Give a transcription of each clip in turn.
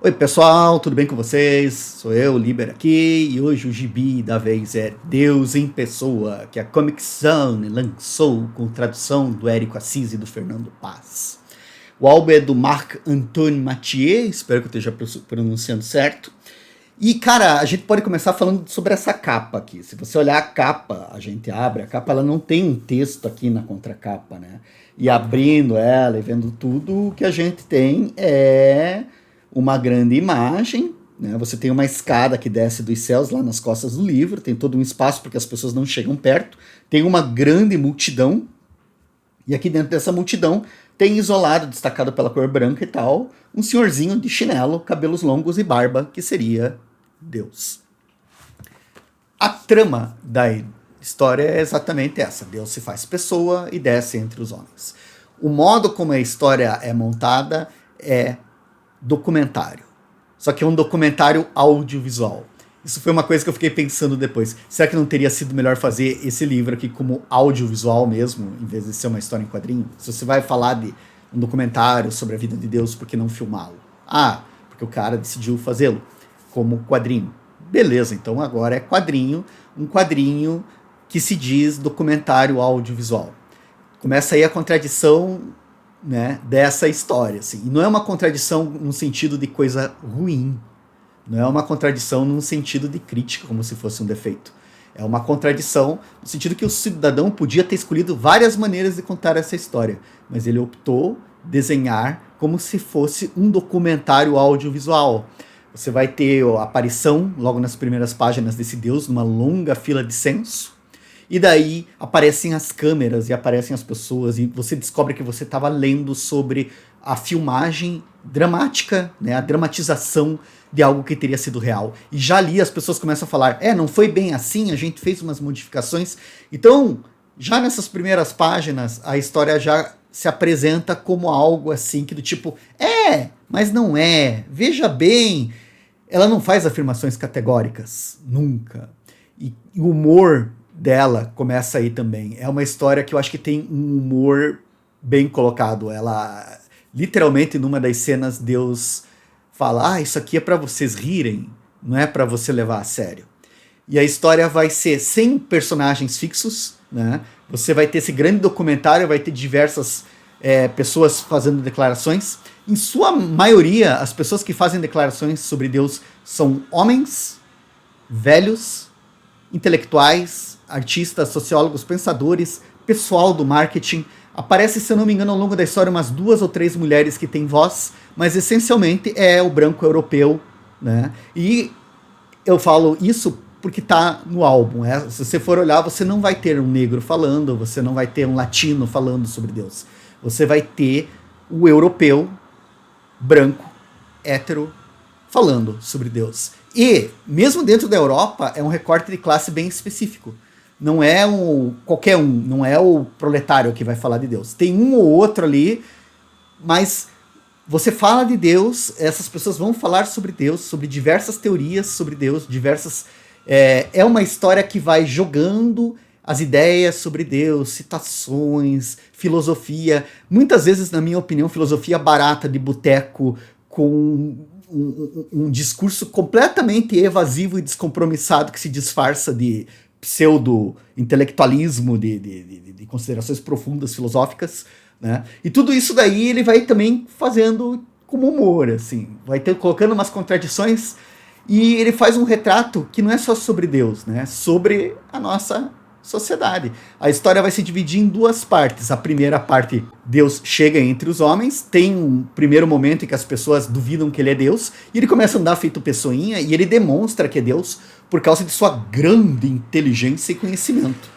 Oi pessoal, tudo bem com vocês? Sou eu, Liber aqui, e hoje o gibi da vez é Deus em Pessoa, que a Comic Zone lançou com tradução do Érico Assis e do Fernando Paz. O álbum é do Marc-Antoine Mathieu, espero que eu esteja pronunciando certo. E cara, a gente pode começar falando sobre essa capa aqui. Se você olhar a capa, a gente abre a capa, ela não tem um texto aqui na contracapa, né? E abrindo ela e vendo tudo, o que a gente tem é uma grande imagem, né? Você tem uma escada que desce dos céus lá nas costas do livro, tem todo um espaço porque as pessoas não chegam perto, tem uma grande multidão, e aqui dentro dessa multidão tem isolado, destacado pela cor branca e tal, um senhorzinho de chinelo, cabelos longos e barba, que seria Deus. A trama da história é exatamente essa: Deus se faz pessoa e desce entre os homens. O modo como a história é montada é documentário. Só que é um documentário audiovisual. Isso foi uma coisa que eu fiquei pensando depois. Será que não teria sido melhor fazer esse livro aqui como audiovisual mesmo, em vez de ser uma história em quadrinho? Se você vai falar de um documentário sobre a vida de Deus, por que não filmá-lo? Ah, porque o cara decidiu fazê-lo como quadrinho. Beleza, então agora é quadrinho, um quadrinho que se diz documentário audiovisual. Começa aí a contradição, né, dessa história, assim. E não é uma contradição no sentido de coisa ruim, não é uma contradição no sentido de crítica, como se fosse um defeito. É uma contradição no sentido que o cidadão podia ter escolhido várias maneiras de contar essa história, mas ele optou desenhar como se fosse um documentário audiovisual. Você vai ter a aparição, logo nas primeiras páginas desse Deus, numa longa fila de censo. E daí aparecem as câmeras e aparecem as pessoas e você descobre que você estava lendo sobre a filmagem dramática, né, a dramatização de algo que teria sido real. E já ali as pessoas começam a falar, não foi bem assim, a gente fez umas modificações. Então, já nessas primeiras páginas, a história já se apresenta como algo assim, que do tipo, mas não é, veja bem. Ela não faz afirmações categóricas, nunca. E o humor dela começa aí também. É uma história que eu acho que tem um humor bem colocado. Ela, literalmente, numa das cenas, Deus fala, isso aqui é para vocês rirem, não é para você levar a sério. E a história vai ser sem personagens fixos, né? Você vai ter esse grande documentário, vai ter diversas pessoas fazendo declarações. Em sua maioria, as pessoas que fazem declarações sobre Deus são homens, velhos, intelectuais, artistas, sociólogos, pensadores, pessoal do marketing. Aparece, se eu não me engano, ao longo da história umas 2 ou 3 mulheres que têm voz, mas essencialmente é o branco europeu, né? E eu falo isso porque tá no álbum. Se você for olhar, você não vai ter um negro falando, você não vai ter um latino falando sobre Deus. Você vai ter o europeu, branco, hétero, falando sobre Deus. E, mesmo dentro da Europa, é um recorte de classe bem específico. Não é qualquer um, não é o proletário que vai falar de Deus. Tem um ou outro ali, mas você fala de Deus, essas pessoas vão falar sobre Deus, sobre diversas teorias sobre Deus, diversas... É uma história que vai jogando as ideias sobre Deus, citações, filosofia. Muitas vezes, na minha opinião, filosofia barata de boteco, com um discurso completamente evasivo e descompromissado que se disfarça de pseudo-intelectualismo, de considerações profundas filosóficas, né? E tudo isso daí ele vai também fazendo como humor, assim, vai colocando umas contradições, e ele faz um retrato que não é só sobre Deus, né? Sobre a nossa sociedade. A história vai se dividir em 2 partes. A primeira parte, Deus chega entre os homens, tem um primeiro momento em que as pessoas duvidam que ele é Deus, e ele começa a andar feito pessoinha, e ele demonstra que é Deus por causa de sua grande inteligência e conhecimento.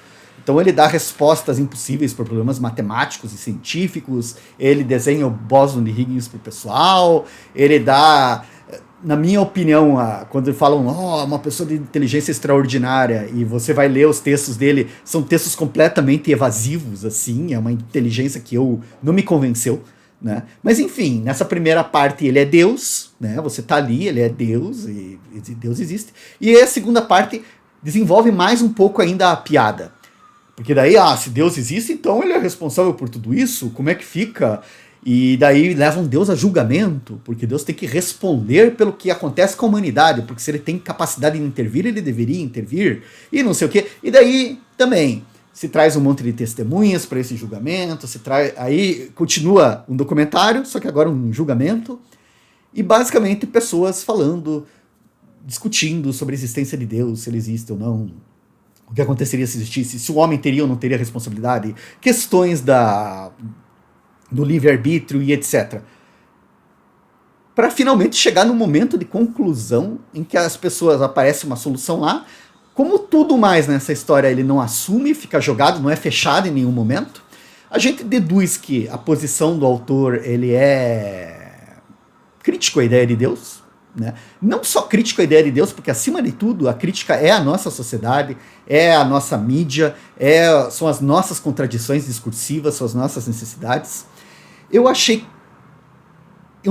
Então ele dá respostas impossíveis para problemas matemáticos e científicos, ele desenha o bóson de Higgins para o pessoal, ele dá... Na minha opinião, quando falam uma pessoa de inteligência extraordinária, e você vai ler os textos dele, são textos completamente evasivos, assim, é uma inteligência que não me convenceu, né? Mas enfim, nessa primeira parte ele é Deus, né? Você tá ali, ele é Deus, e Deus existe. E a segunda parte desenvolve mais um pouco ainda a piada. Porque daí, se Deus existe, então ele é responsável por tudo isso? Como é que fica? E daí levam Deus a julgamento, porque Deus tem que responder pelo que acontece com a humanidade, porque se ele tem capacidade de intervir, ele deveria intervir, e não sei o quê. E daí também se traz um monte de testemunhas para esse julgamento, aí continua um documentário, só que agora um julgamento, e basicamente pessoas falando, discutindo sobre a existência de Deus, se ele existe ou não, o que aconteceria se existisse, se o homem teria ou não teria responsabilidade, questões do livre-arbítrio e etc. Para finalmente chegar no momento de conclusão em que as pessoas aparece uma solução lá. Como tudo mais nessa história ele não assume, fica jogado, não é fechado em nenhum momento, a gente deduz que a posição do autor ele é crítico à ideia de Deus, né? Não só crítico à ideia de Deus, porque acima de tudo a crítica é a nossa sociedade, é a nossa mídia, são as nossas contradições discursivas, são as nossas necessidades. Eu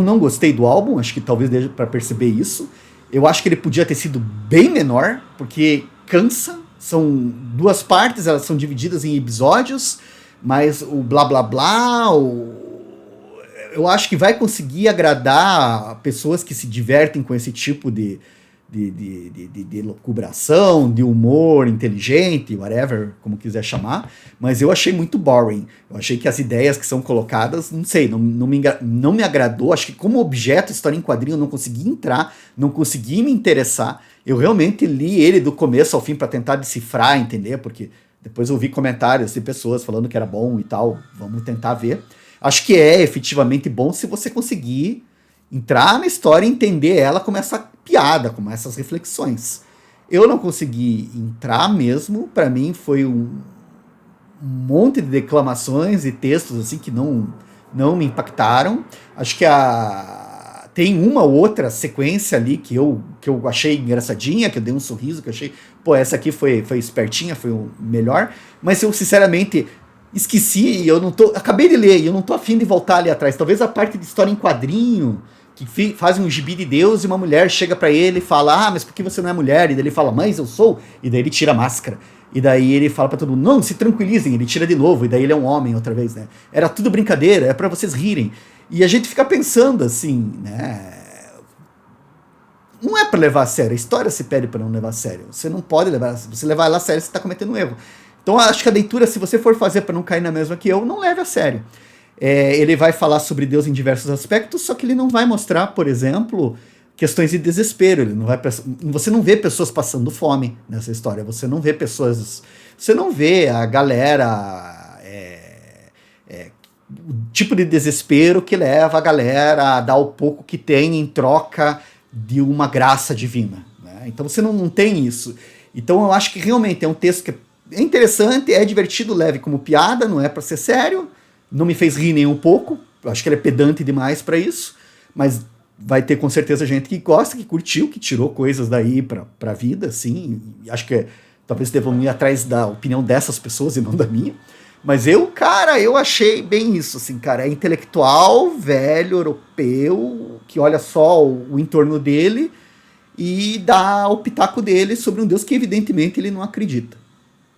não gostei do álbum, acho que talvez dê para perceber isso. Eu acho que ele podia ter sido bem menor, porque cansa. São duas partes, elas são divididas em episódios, mas o blá blá blá, eu acho que vai conseguir agradar pessoas que se divertem com esse tipo de lucubração, de humor inteligente, whatever, como quiser chamar, mas eu achei muito boring. Eu achei que as ideias que são colocadas, não sei, não me agradou. Acho que como objeto, história em quadrinho, eu não consegui entrar, não consegui me interessar. Eu realmente li ele do começo ao fim para tentar decifrar, entender, porque depois eu vi comentários de pessoas falando que era bom e tal, vamos tentar ver. Acho que é efetivamente bom se você conseguir entrar na história e entender ela como essa piada, como essas reflexões. Eu não consegui entrar mesmo, para mim foi um monte de declamações e textos assim que não me impactaram. Acho que tem uma ou outra sequência ali que eu achei engraçadinha, que eu dei um sorriso, que eu achei, pô, essa aqui foi espertinha, foi o melhor, mas eu sinceramente esqueci, acabei de ler e eu não tô afim de voltar ali atrás. Talvez a parte de história em quadrinho, que faz um gibi de Deus e uma mulher chega pra ele e fala, mas por que você não é mulher? E daí ele fala, mas eu sou. E daí ele tira a máscara. E daí ele fala pra todo mundo, não, se tranquilizem. Ele tira de novo. E daí ele é um homem outra vez, né? Era tudo brincadeira, é pra vocês rirem. E a gente fica pensando assim, né? Não é pra levar a sério. A história se pede pra não levar a sério. Você não pode levar. Se você levar ela a sério, você tá cometendo um erro. Então acho que a leitura, se você for fazer pra não cair na mesma que eu, não leve a sério. Ele vai falar sobre Deus em diversos aspectos, só que ele não vai mostrar, por exemplo, questões de desespero. Você não vê pessoas passando fome nessa história. Você não vê a galera, o tipo de desespero que leva a galera a dar o pouco que tem em troca de uma graça divina, né? Então você não tem isso. Então eu acho que realmente é um texto que é interessante, é divertido, leve como piada, não é para ser sério. Não me fez rir nem um pouco. Acho que ele é pedante demais para isso. Mas vai ter com certeza gente que gosta, que curtiu, que tirou coisas daí pra vida, assim. E acho que talvez devam ir atrás da opinião dessas pessoas e não da minha. Mas eu achei bem isso, assim, cara. É intelectual, velho, europeu, que olha só o entorno dele e dá o pitaco dele sobre um Deus que evidentemente ele não acredita.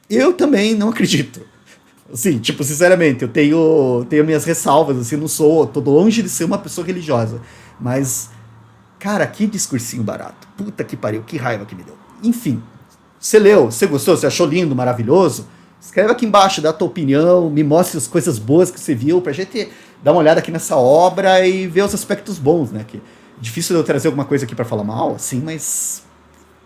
Eu também não acredito. Assim, tipo, sinceramente, eu tenho minhas ressalvas, assim, tô longe de ser uma pessoa religiosa, mas, cara, que discursinho barato, puta que pariu, que raiva que me deu. Enfim, você leu, você gostou, você achou lindo, maravilhoso? Escreve aqui embaixo, dá a tua opinião, me mostre as coisas boas que você viu, pra gente dar uma olhada aqui nessa obra e ver os aspectos bons, né, que é difícil eu trazer alguma coisa aqui pra falar mal, assim, mas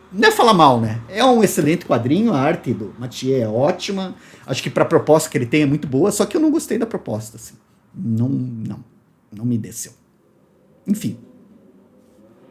não é falar mal, né? É um excelente quadrinho, a arte do Mathieu é ótima. Acho que pra proposta que ele tem é muito boa, só que eu não gostei da proposta, assim. Não me desceu. Enfim.